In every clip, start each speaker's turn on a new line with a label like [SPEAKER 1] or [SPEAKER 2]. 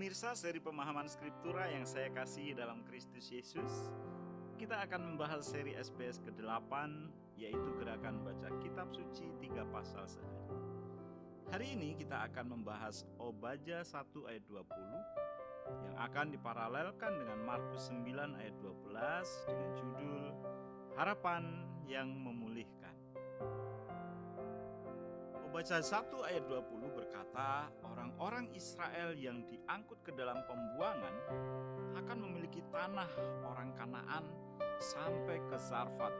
[SPEAKER 1] Pemirsa seri pemahaman Skriptura yang saya kasihi dalam Kristus Yesus, kita akan membahas seri SPS ke-8, yaitu Gerakan Baca Kitab Suci 3 Pasal Sehari. Hari ini kita akan membahas Obaja 1 ayat 20 yang akan diparalelkan dengan Markus 9 ayat 12 dengan judul Harapan yang Memulihkan. Obaja 1 ayat 20 berkata, orang-orang Israel yang diangkut ke dalam pembuangan akan memiliki tanah orang Kanaan sampai ke Zarfat.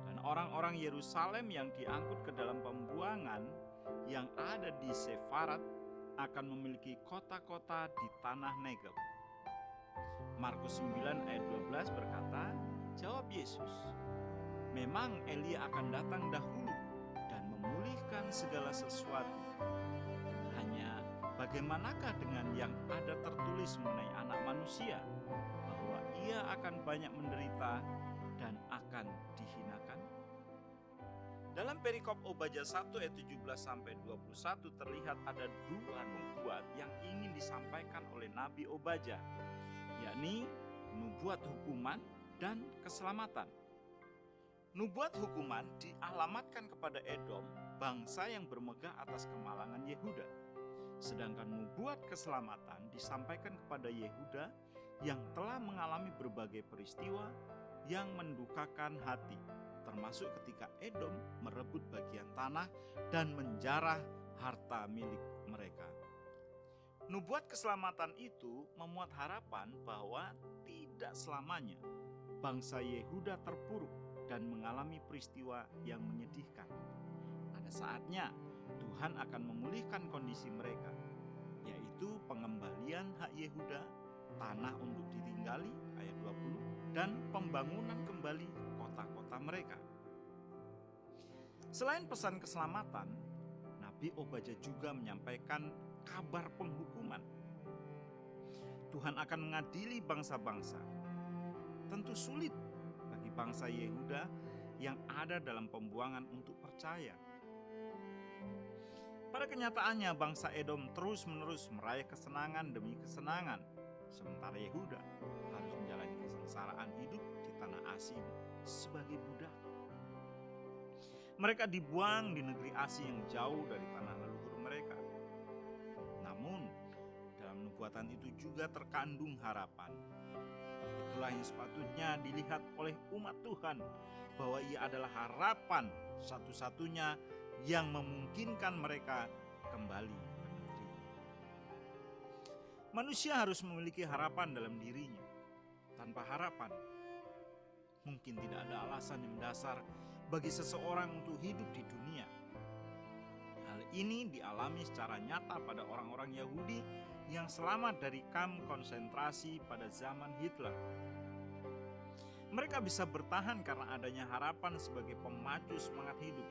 [SPEAKER 1] Dan orang-orang Yerusalem yang diangkut ke dalam pembuangan yang ada di Sefarat akan memiliki kota-kota di tanah Negeb. Markus 9 ayat 12 berkata, jawab Yesus, memang Elia akan datang dahulu dan memulihkan segala sesuatu. Hanya bagaimanakah dengan yang ada tertulis mengenai anak manusia, bahwa ia akan banyak menderita dan akan dihinakan? Dalam perikop Obaja 1 ayat 17-21 terlihat ada dua nubuat yang ingin disampaikan oleh Nabi Obaja, yakni nubuat hukuman dan keselamatan. Nubuat hukuman dialamatkan kepada Edom, bangsa yang bermegah atas kemalangan Yehuda. Sedangkan nubuat keselamatan disampaikan kepada Yehuda yang telah mengalami berbagai peristiwa yang mendukakan hati, termasuk ketika Edom merebut bagian tanah dan menjarah harta milik mereka. Nubuat keselamatan itu memuat harapan bahwa tidak selamanya bangsa Yehuda terpuruk dan mengalami peristiwa yang menyedihkan. Ada saatnya Tuhan akan memulihkan kondisi mereka, yaitu pengembalian hak Yehuda, tanah untuk ditinggali ayat 20, dan pembangunan kembali kota-kota mereka. Selain pesan keselamatan, Nabi Obaja juga menyampaikan kabar penghukuman. Tuhan akan mengadili bangsa-bangsa. Tentu sulit bagi bangsa Yehuda yang ada dalam pembuangan untuk percaya. Pada kenyataannya bangsa Edom terus-menerus meraih kesenangan demi kesenangan, sementara Yehuda harus menjalani kesengsaraan hidup di tanah asing sebagai budak. Mereka dibuang di negeri asing yang jauh dari tanah leluhur mereka. Namun, dalam nubuatan itu juga terkandung harapan. Itulah yang sepatutnya dilihat oleh umat Tuhan, bahwa ia adalah harapan satu-satunya yang memungkinkan mereka kembali ke negeri. Manusia harus memiliki harapan dalam dirinya. Tanpa harapan, mungkin tidak ada alasan yang mendasar bagi seseorang untuk hidup di dunia. Hal ini dialami secara nyata pada orang-orang Yahudi yang selamat dari kamp konsentrasi pada zaman Hitler. Mereka bisa bertahan karena adanya harapan sebagai pemacu semangat hidup,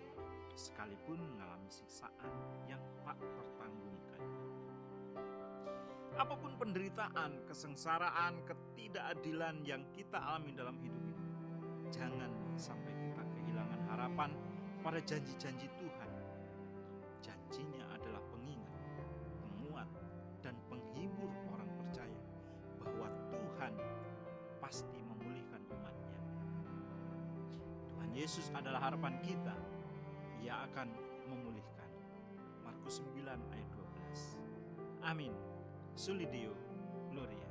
[SPEAKER 1] sekalipun mengalami siksaan yang tak tertanggungan. Apapun penderitaan, kesengsaraan, ketidakadilan yang kita alami dalam hidup ini, jangan sampai kita kehilangan harapan pada janji-janji Tuhan. Janjinya adalah pengingat, penguat, dan penghibur orang percaya bahwa Tuhan pasti memulihkan umatnya. Tuhan Yesus adalah harapan kita. Ia akan memulihkan. Markus 9 ayat 12. Amin. Soli Deo Gloria.